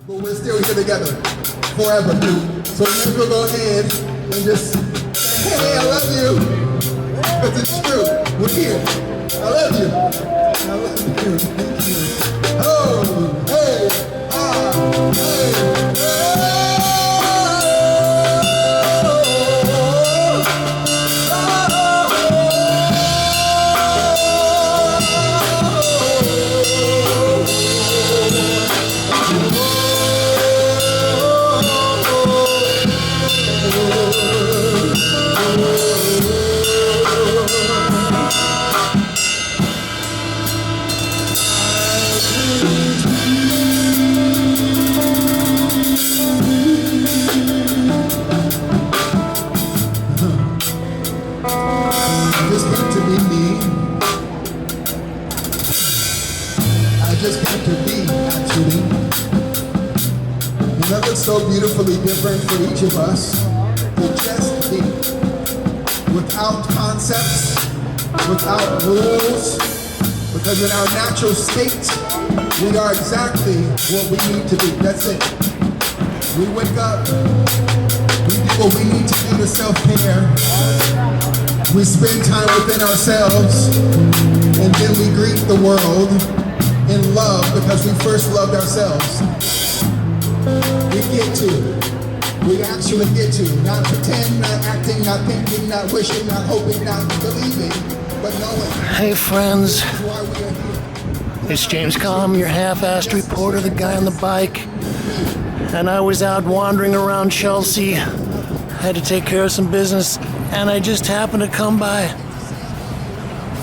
but we're still here together forever. So maybe we'll go ahead and just say, hey, I love you. Because it's true. We're here. I love you. I love you. Thank you. Oh, hey, hey, so beautifully different for each of us to just be, without concepts, without rules, because in our natural state, we are exactly what we need to be. That's it. We wake up, we do what we need to do to self-care, we spend time within ourselves, and then we greet the world in love because we first loved ourselves. We actually get to, not pretend, not acting, not thinking, not wishing, not hoping, not believing, but knowing. Hey friends, it's James Kalm, your half-assed reporter, the guy on the bike. And I was out wandering around Chelsea, had to take care of some business, and I just happened to come by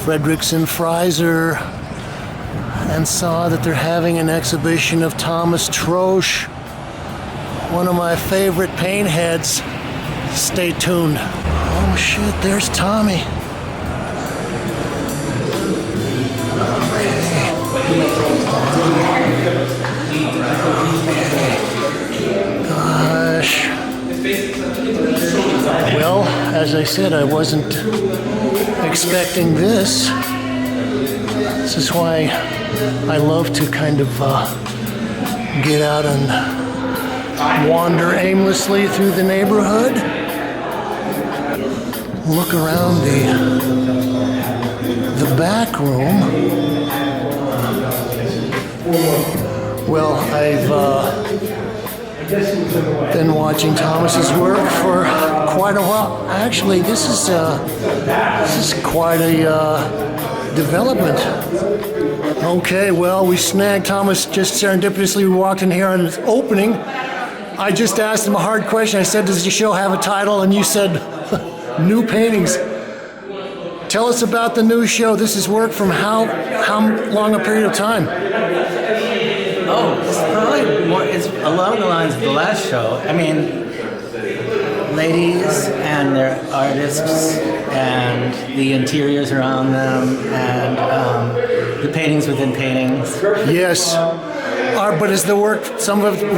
Fredericks Freiser and saw that they're having an exhibition of Thomas Trosch, one of my favorite paint heads. Stay tuned. Oh shit, there's Tommy. Gosh. Well, as I said, I wasn't expecting this. This is why I love to kind of get out and wander aimlessly through the neighborhood, look around the back room. Well, I've been watching Thomas's work for quite a while. Actually, this is quite a development. Okay, well, we snagged Thomas just serendipitously. We walked in here on his opening. I just asked him a hard question. I said, does your show have a title? And you said, new paintings. Tell us about the new show. This is work from how long a period of time? Oh, it's probably more, it's along the lines of the last show. I mean, ladies and their artists and the interiors around them and the paintings within paintings. Yes. But is the work, some of it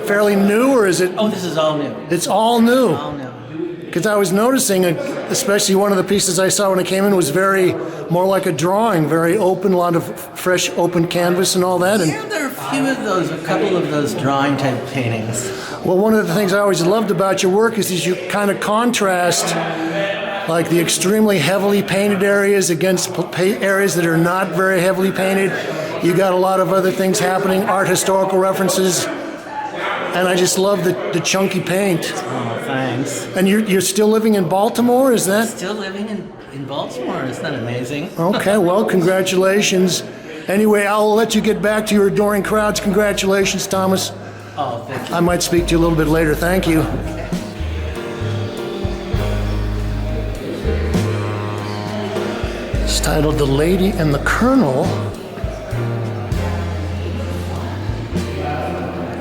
fairly new, or is it? Oh, this is all new. It's all new. All new. Because I was noticing, especially one of the pieces I saw when I came in was very, more like a drawing, very open, a lot of fresh open canvas and all that. And Yeah, there are a couple of those drawing type paintings. well, one of the things I always loved about your work is you kind of contrast like the extremely heavily painted areas against areas that are not very heavily painted. You got a lot of other things happening, art historical references, and I just love the chunky paint. Oh, thanks. And you're still living in Baltimore, is that? Still living in Baltimore. Isn't that amazing? Okay, well, congratulations. Anyway, I'll let you get back to your adoring crowds. Congratulations, Thomas. Oh, thank you. I might speak to you a little bit later. Thank you. It's titled The Lady and the Colonel.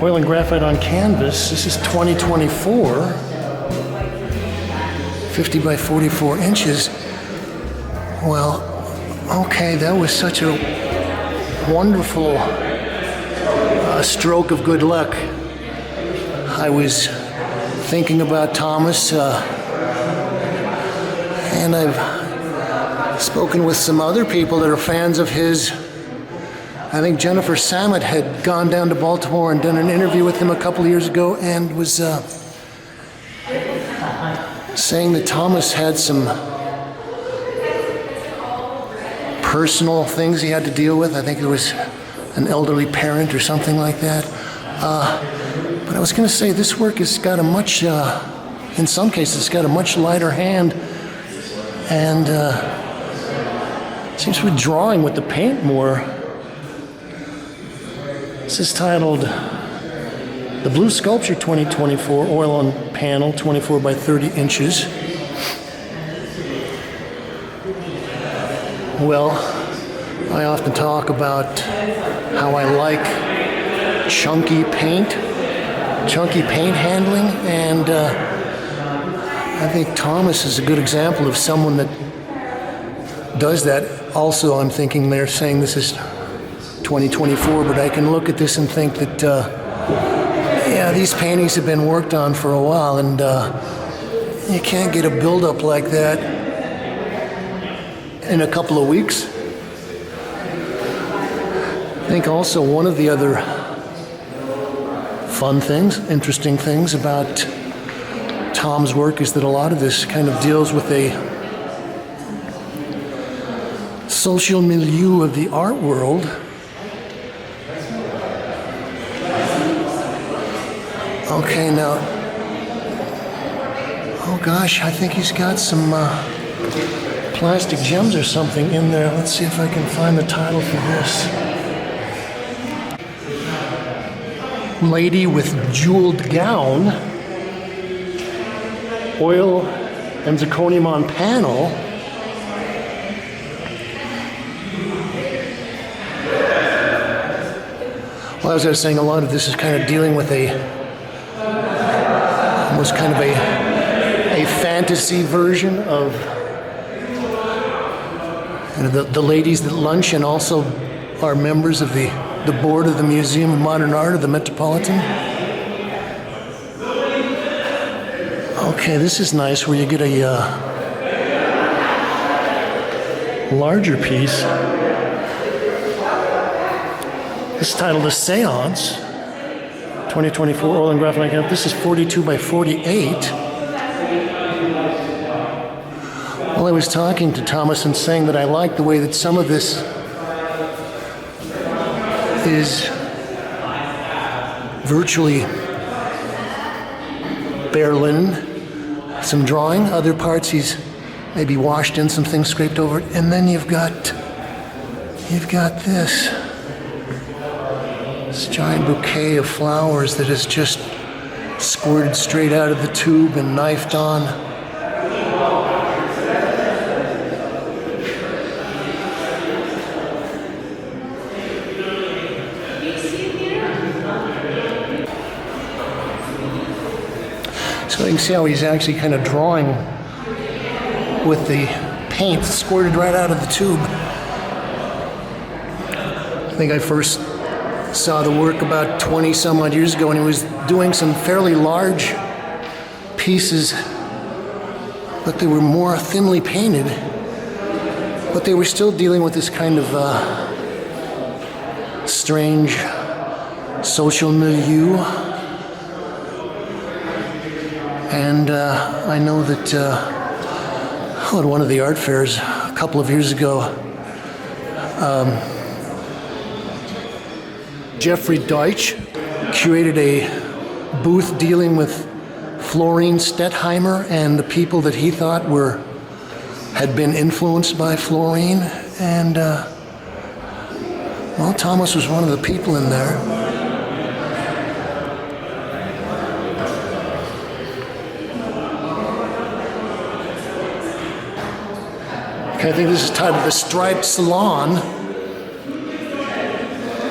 Oil and graphite on canvas. This is 2024. 50 by 44 inches. Well, okay, that was such a wonderful stroke of good luck. I was thinking about Thomas, and I've spoken with some other people that are fans of his, I think Jennifer Sammet had gone down to Baltimore and done an interview with him a couple of years ago and was saying that Thomas had some personal things he had to deal with. I think it was an elderly parent or something like that. But I was going to say this work has got a much, in some cases, it's got a much lighter hand, and seems to be drawing with the paint more. This is titled The Blue Sculpture 2024, oil on panel, 24 by 30 inches. Well, I often talk about how I like chunky paint handling, and I think Thomas is a good example of someone that does that. Also, I'm thinking they're saying this is 2024, but I can look at this and think that, yeah, these paintings have been worked on for a while, and you can't get a build-up like that in a couple of weeks. I think also one of the other fun things, interesting things about Tom's work is that a lot of this kind of deals with a social milieu of the art world. Okay, now, oh gosh, I think he's got some plastic gems or something in there. Let's see if I can find the title for this. Lady with Jeweled Gown, oil and zirconium on panel. Well, as I was saying, a lot of this is kind of dealing with almost kind of a fantasy version of the ladies that lunch and also are members of the board of the Museum of Modern Art of the Metropolitan. Okay, this is nice where you get a larger piece. This is titled A Seance, 2024, oil and graphite. This is 42 by 48. Well, I was talking to Thomas and saying that I like the way that some of this is virtually bare linen, some drawing. Other parts he's maybe washed in, some things scraped over it, and then you've got this giant bouquet of flowers that is just squirted straight out of the tube and knifed on. So you can see how he's actually kind of drawing with the paint squirted right out of the tube. I think I first saw the work about 20 some odd years ago, and he was doing some fairly large pieces, but they were more thinly painted, but they were still dealing with this kind of strange social milieu. And I know that at one of the art fairs a couple of years ago, Jeffrey Deutsch curated a booth dealing with Florine Stettheimer and the people that he thought had been influenced by Florine. And, well, Thomas was one of the people in there. Okay, I think this is titled The Striped Salon.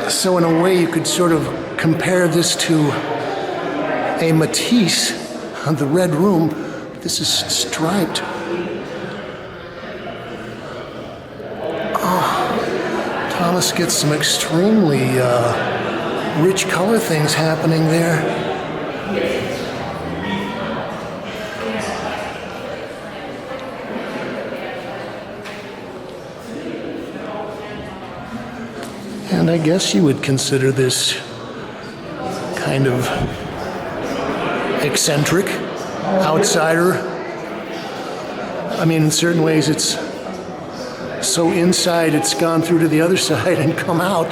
So in a way you could sort of compare this to a Matisse, The Red Room. This is striped. Oh, Thomas gets some extremely rich color things happening there. And I guess you would consider this kind of eccentric, outsider. I mean, in certain ways it's so inside it's gone through to the other side and come out.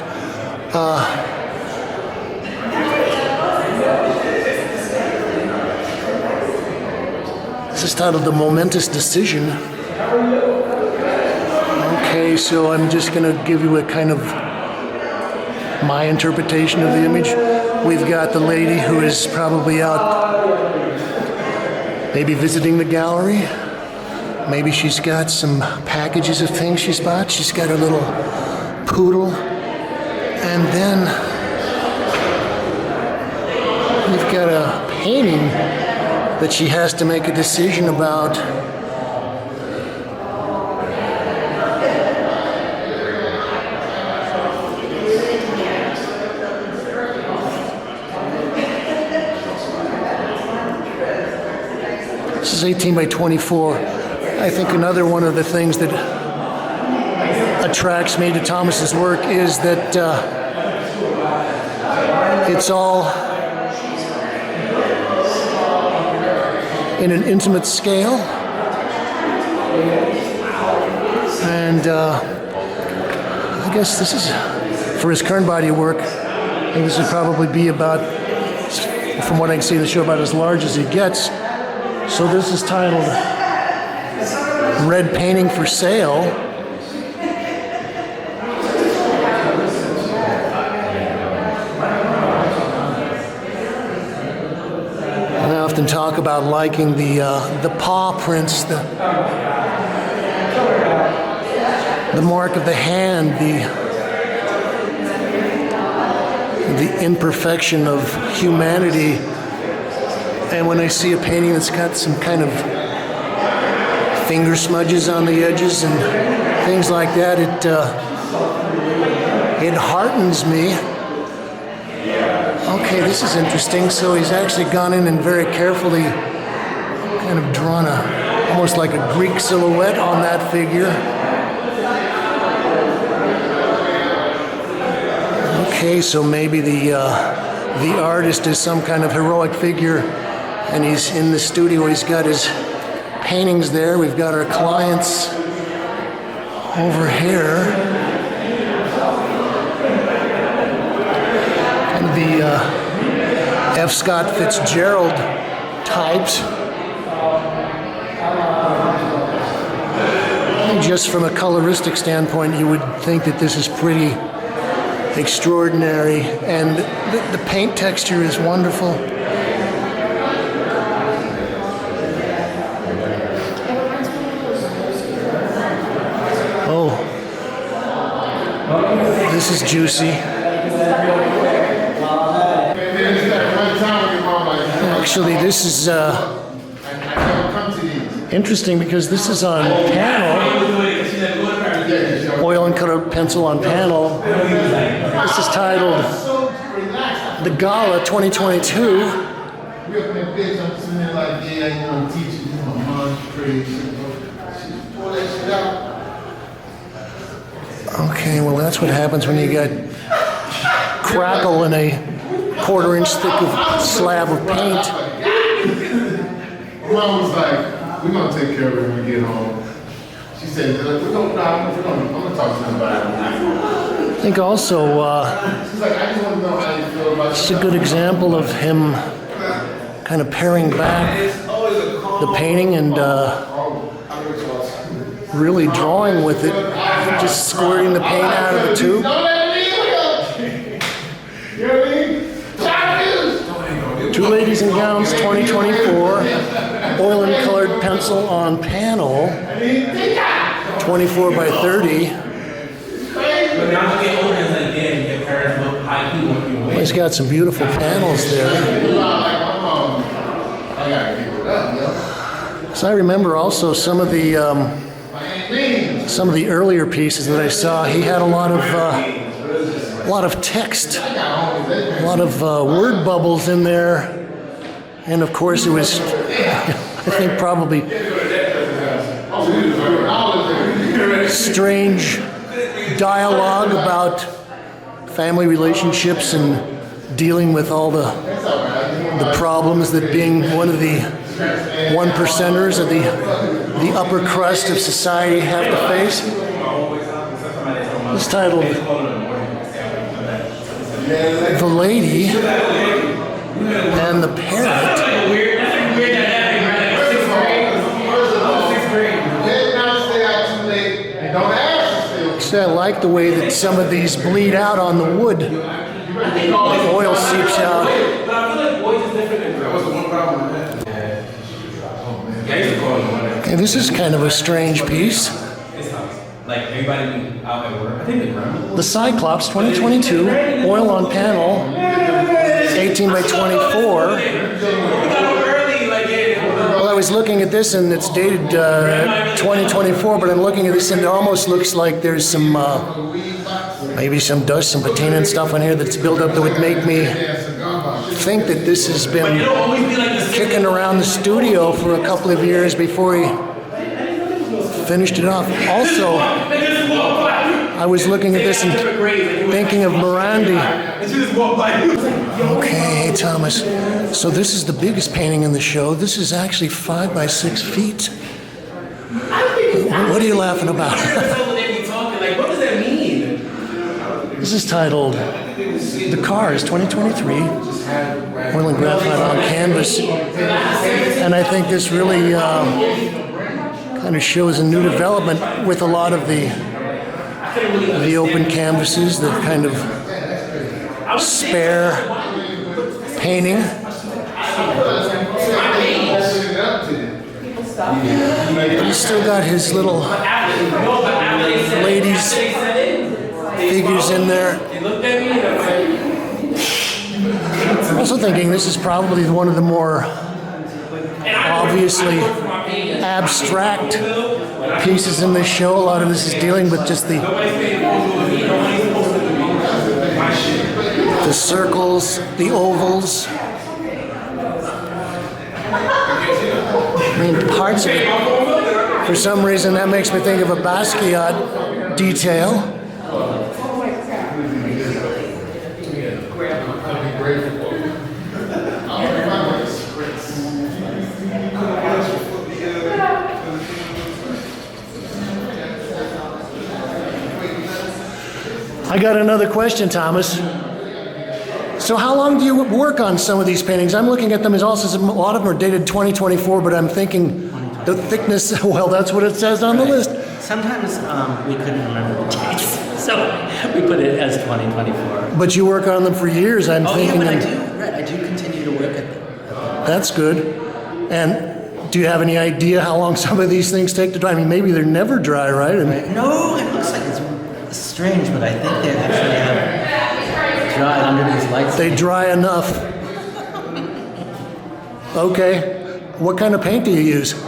This is titled The Momentous Decision. Okay, so I'm just going to give you a kind of my interpretation of the image. We've got the lady who is probably out maybe visiting the gallery. Maybe she's got some packages of things she's bought. She's got her little poodle. And then we've got a painting that she has to make a decision about. This is 18 by 24. I think another one of the things that attracts me to Thomas's work is that it's all in an intimate scale, and I guess this is, for his current body of work, I think this would probably be about, from what I can see in the show, about as large as it gets. So this is titled Red Painting for Sale. And I often talk about liking the paw prints, the mark of the hand, the imperfection of humanity. And when I see a painting that's got some kind of finger smudges on the edges and things like that, it heartens me. Okay, this is interesting. So he's actually gone in and very carefully kind of drawn almost like a Greek silhouette on that figure. Okay, so maybe the artist is some kind of heroic figure, and he's in the studio. He's got his paintings there. We've got our clients over here. And the F. Scott Fitzgerald types. And just from a coloristic standpoint, you would think that this is pretty extraordinary. And the paint texture is wonderful. This is juicy. Actually, this is interesting because this is on panel, oil and colored pencil on panel. This is titled The Gala 2022. Okay, well that's what happens when you got crackle in a quarter-inch thick of slab of paint. Mom was like, we're going to take care of it when we get home. She said, I'm going to talk to them about it. I think also She's like, I just want to know how you feel about it. it's a good example of him kind of paring back the painting and really drawing with it, just squirting the paint out of the tube. Two Ladies in Gowns 2024, oil and colored pencil on panel, 24 by 30. He's got some beautiful panels there. So I remember also some of the earlier pieces that I saw. He had a lot of text, a lot of word bubbles in there, and of course it was, I think, probably strange dialogue about family relationships and dealing with all the problems that being one of the one percenters of the upper crust of society have to face. It's titled The Lady and the Parrot. Actually, I like the way that some of these bleed out on the wood. The oil seeps out. Okay, this is kind of a strange piece. Like everybody out at work. I think they run. The Cyclops 2022, oil on panel, 18 by 24. Well, I was looking at this and it's dated 2024, but I'm looking at this and it almost looks like there's some, maybe some dust, some patina and stuff on here that's built up that would make me think that this has been kicking around the studio for a couple of years before he finished it off. Also, I was looking at this and thinking of Morandi. Okay, Thomas. So this is the biggest painting in the show. This is actually 5 by 6 feet. What are you laughing about? What does that mean? This is titled The Cars 2023, oil and graphite on canvas. And I think this really kind of shows a new development with a lot of the open canvases, the kind of spare painting. But he's still got his little ladies figures in there. I'm also thinking this is probably one of the more obviously abstract pieces in this show. A lot of this is dealing with just the circles, the ovals. I mean, parts of it. For some reason, that makes me think of a Basquiat detail. I got another question, Thomas. So how long do you work on some of these paintings? I'm looking at them as also, a lot of them are dated 2024, but I'm thinking the thickness, well, that's what it says on the list. Sometimes we couldn't remember the dates, so we put it as 2024. But you work on them for years, I'm thinking. Yeah, but I do continue to work at them. That's good. And do you have any idea how long some of these things take to dry? I mean, maybe they're never dry, right? No, it looks like it's strange, but I think they actually have dry under these lights. They dry enough. Okay. What kind of paint do you use? Old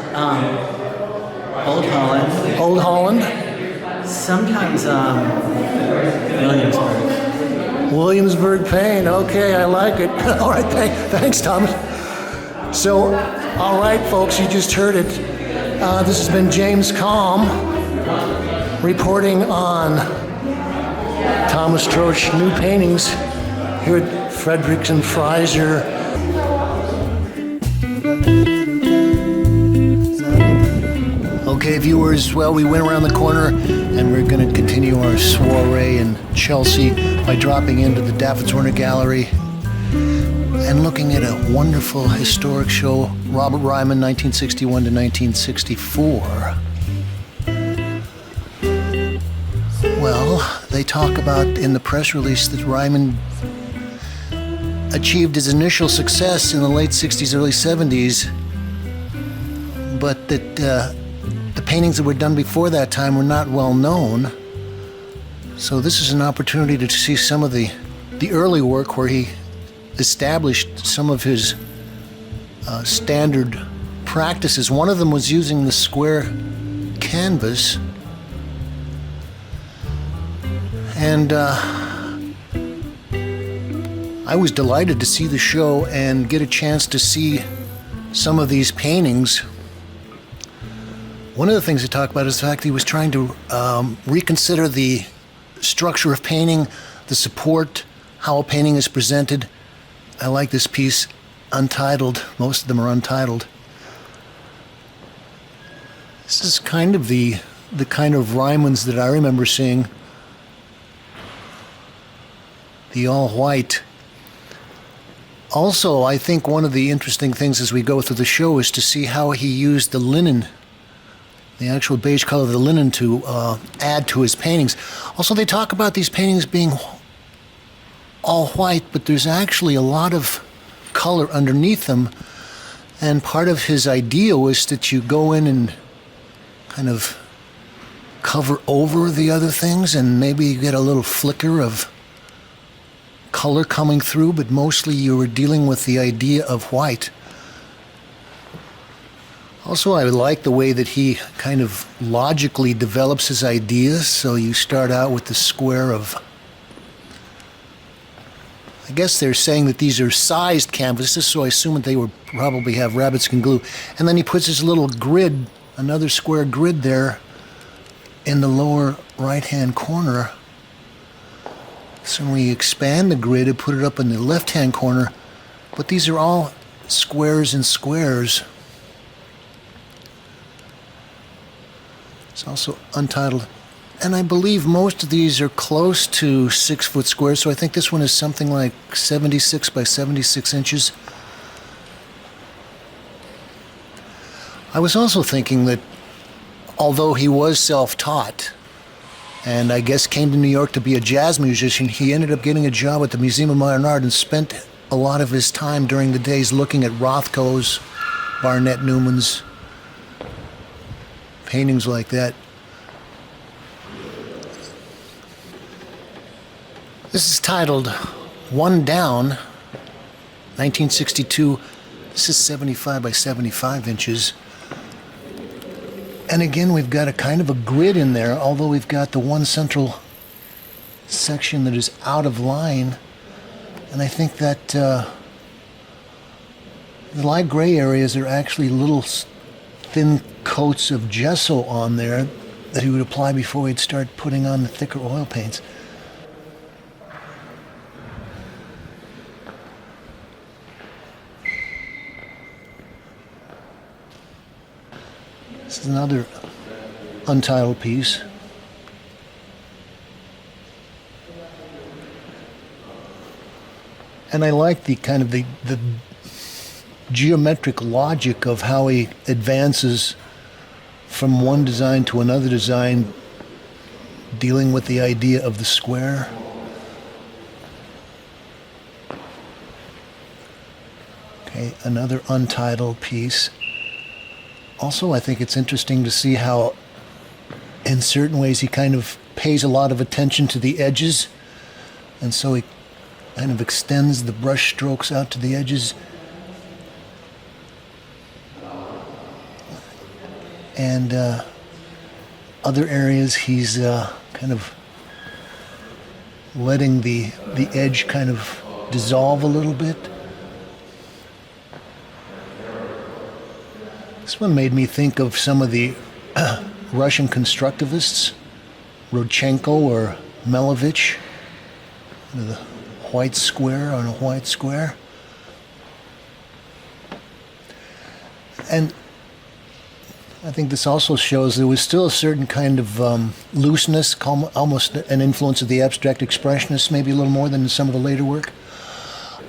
Holland. Old Holland? Sometimes Williamsburg. Williamsburg paint. Okay, I like it. All right, thanks, Thomas. So, all right, folks, you just heard it. This has been James Kalm reporting on Thomas Trosch new paintings here at Fredericks and Freiser. Okay, viewers, well, we went around the corner and we're going to continue our soiree in Chelsea by dropping into the David Zwirner Gallery and looking at a wonderful historic show, Robert Ryman, 1961 to 1964. Well, they talk about in the press release that Ryman achieved his initial success in the late 60s, early 70s, but that the paintings that were done before that time were not well known. So this is an opportunity to see some of the early work where he established some of his standard practices. One of them was using the square canvas. And I was delighted to see the show and get a chance to see some of these paintings. One of the things they talk about is the fact that he was trying to reconsider the structure of painting the support, how a painting is presented. I like this piece, untitled. Most of them are untitled. This is kind of the kind of Rymans that I remember seeing. The all white. Also, I think one of the interesting things as we go through the show is to see how he used the linen, the actual beige color of the linen, to add to his paintings. Also, they talk about these paintings being all white, but there's actually a lot of color underneath them. And part of his idea was that you go in and kind of cover over the other things, and maybe you get a little flicker of color coming through, but mostly you were dealing with the idea of white. Also, I like the way that he kind of logically develops his ideas. So you start out with the square of, I guess they're saying that these are sized canvases, so I assume that they would probably have rabbit skin glue. And then he puts his little grid, another square grid there in the lower right-hand corner. So when we expand the grid and put it up in the left-hand corner, but these are all squares and squares. It's also untitled. And I believe most of these are close to 6-foot squares, so I think this one is something like 76 by 76 inches. I was also thinking that although he was self-taught, and I guess came to New York to be a jazz musician, he ended up getting a job at the Museum of Modern Art and spent a lot of his time during the days looking at Rothko's, Barnett Newman's paintings like that. This is titled One Down, 1962. This is 75 by 75 inches. And again, we've got a kind of a grid in there, although we've got the one central section that is out of line. And I think that the light gray areas are actually little thin coats of gesso on there that he would apply before he'd start putting on the thicker oil paints. This is another untitled piece. And I like the kind of the geometric logic of how he advances from one design to another design, dealing with the idea of the square. Okay, another untitled piece. Also, I think it's interesting to see how, in certain ways, he kind of pays a lot of attention to the edges, and so he kind of extends the brush strokes out to the edges. And other areas, he's kind of letting the edge kind of dissolve a little bit. This one made me think of some of the Russian constructivists, Rodchenko or Malevich, the white square on a white square. And I think this also shows there was still a certain kind of looseness, almost an influence of the abstract expressionists, maybe a little more than in some of the later work.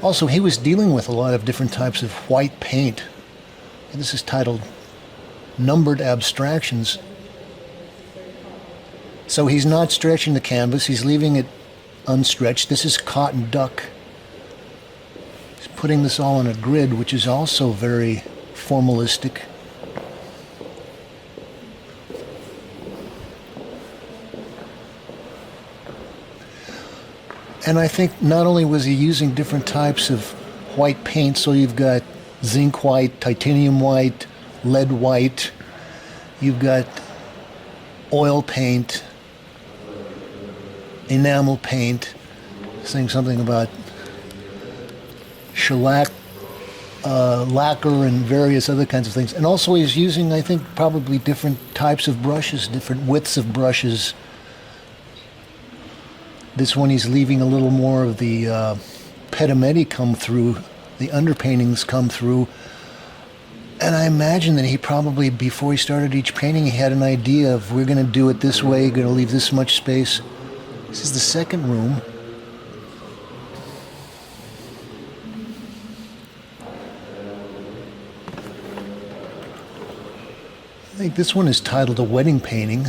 Also, he was dealing with a lot of different types of white paint. And this is titled Numbered Abstractions. So he's not stretching the canvas, he's leaving it unstretched. This is cotton duck. He's putting this all on a grid, which is also very formalistic. And I think not only was he using different types of white paint, so you've got zinc white, titanium white, lead white, you've got oil paint, enamel paint, saying something about shellac, lacquer, and various other kinds of things. And also he's using, I think, probably different types of brushes, different widths of brushes, This one he's leaving a little more of the pedimenti come through, the underpaintings come through. And I imagine that he probably, before he started each painting, he had an idea of, we're going to do it this way, going to leave this much space. This is the second room. I think this one is titled A Wedding Painting.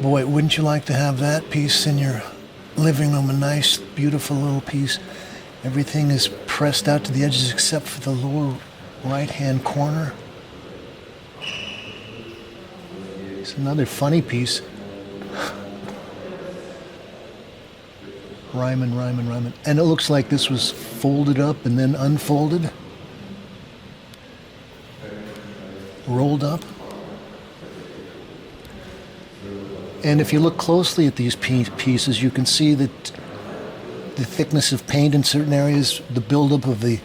Boy, wouldn't you like to have that piece in your living room? A nice, beautiful little piece. Everything is pressed out to the edges except for the lower right-hand corner. It's another funny piece. Ryman. And it looks like this was folded up and then unfolded. Rolled up. And if you look closely at these pieces, you can see that the thickness of paint in certain areas, the buildup of the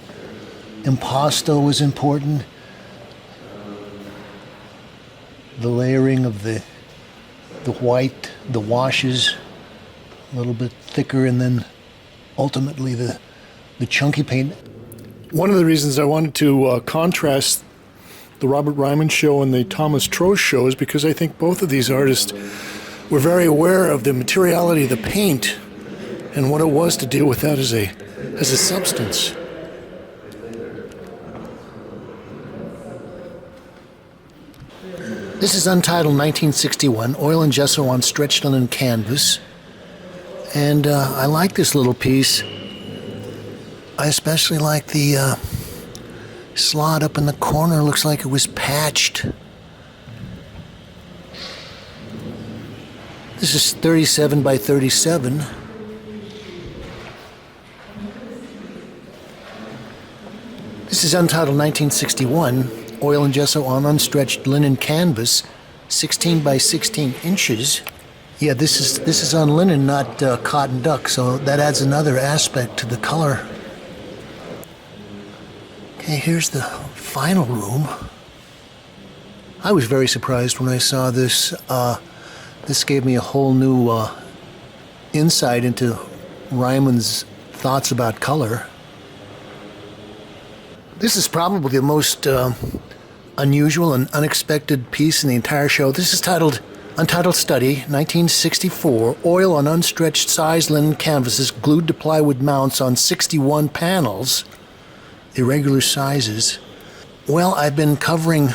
impasto was important. The layering of the white, the washes, a little bit thicker, and then ultimately the chunky paint. One of the reasons I wanted to contrast the Robert Ryman show and the Thomas Trosch show is because I think both of these artists were very aware of the materiality of the paint and what it was to deal with that as a substance. This is Untitled 1961, oil and gesso on stretched linen canvas. And I like this little piece. I especially like the slot up in the corner. Looks like it was patched. This is 37 by 37. This is Untitled 1961, oil and gesso on unstretched linen canvas, 16 by 16 inches. Yeah, this is on linen, not cotton duck, so that adds another aspect to the color. Okay, here's the final room. I was very surprised when I saw this. This gave me a whole new insight into Ryman's thoughts about color. This is probably the most unusual and unexpected piece in the entire show. This is titled Untitled Study, 1964, oil on unstretched size linen canvases glued to plywood mounts on 61 panels, irregular sizes. Well, I've been covering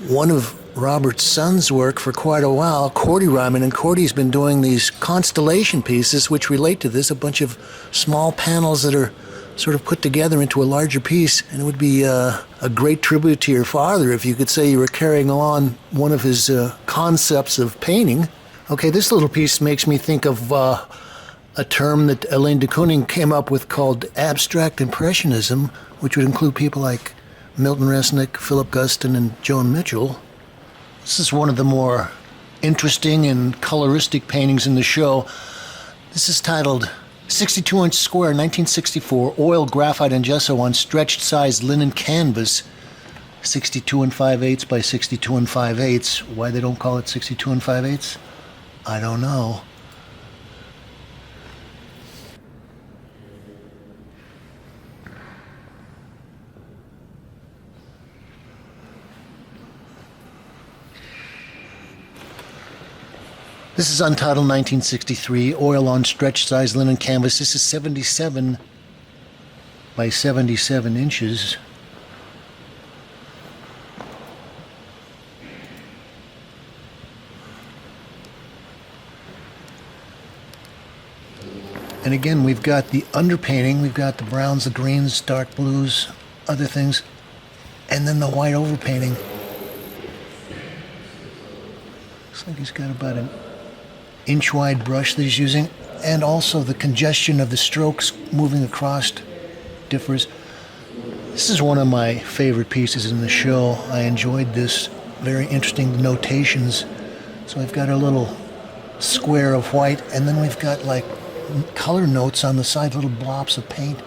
one of Robert's son's work for quite a while, Cordy Ryman, and Cordy's been doing these constellation pieces which relate to this, a bunch of small panels that are sort of put together into a larger piece, and it would be a great tribute to your father if you could say you were carrying on one of his concepts of painting. Okay, this little piece makes me think of a term that Alain de Kooning came up with called abstract impressionism, which would include people like Milton Resnick, Philip Guston, and Joan Mitchell. This is one of the more interesting and coloristic paintings in the show. This is titled 62-inch square, 1964, oil, graphite, and gesso on stretched size linen canvas, 62 5/8 by 62 5/8. Why they don't call it 62 5/8? I don't know. This is Untitled 1963, oil on stretched size linen canvas. This is 77 by 77 inches. And again, we've got the underpainting, we've got the browns, the greens, dark blues, other things, and then the white overpainting. Looks like he's got about an inch-wide brush that he's using, and also the congestion of the strokes moving across differs. This is one of my favorite pieces in the show. I enjoyed this. Very interesting notations. So I've got a little square of white, and then we've got like color notes on the side, little blobs of paint.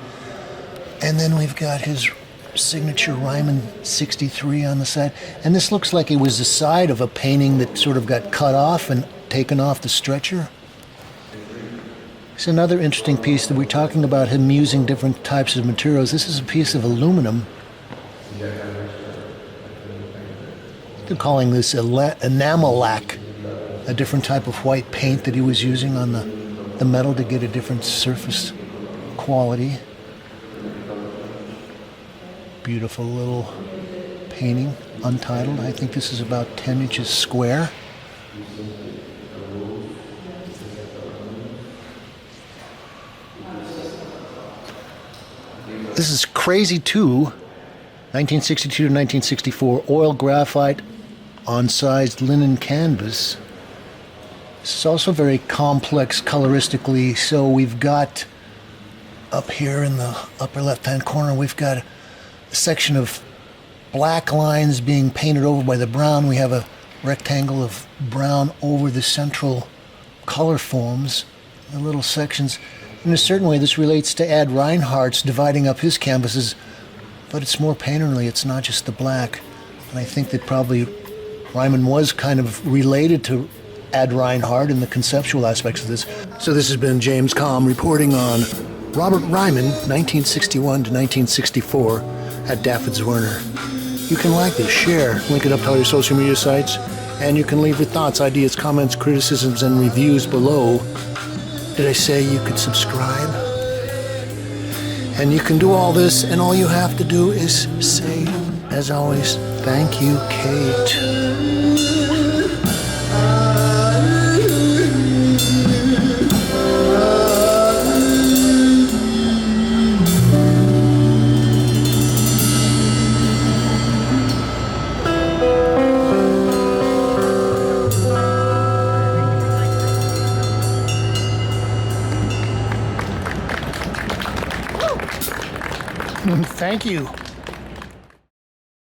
And then we've got his signature Ryman 63 on the side. And this looks like it was the side of a painting that sort of got cut off and taken off the stretcher. It's another interesting piece that we're talking about him using different types of materials. This is a piece of aluminum. They're calling this enamel lac, a different type of white paint that he was using on the metal to get a different surface quality. Beautiful little painting, untitled. I think this is about 10 inches square. This is Crazy 2, 1962 to 1964, oil graphite on sized linen canvas. This is also very complex coloristically. So we've got up here in the upper left-hand corner, we've got a section of black lines being painted over by the brown. We have a rectangle of brown over the central color forms, the little sections. In a certain way, this relates to Ad Reinhardt's dividing up his canvases, but it's more painterly. It's not just the black. And I think that probably Ryman was kind of related to Ad Reinhardt in the conceptual aspects of this. So this has been James Kalm reporting on Robert Ryman, 1961 to 1964, at David Zwirner. You can like this, share, link it up to all your social media sites, and you can leave your thoughts, ideas, comments, criticisms, and reviews below. Did I say you could subscribe? And you can do all this, and all you have to do is say, as always, thank you, Kate. Thank you.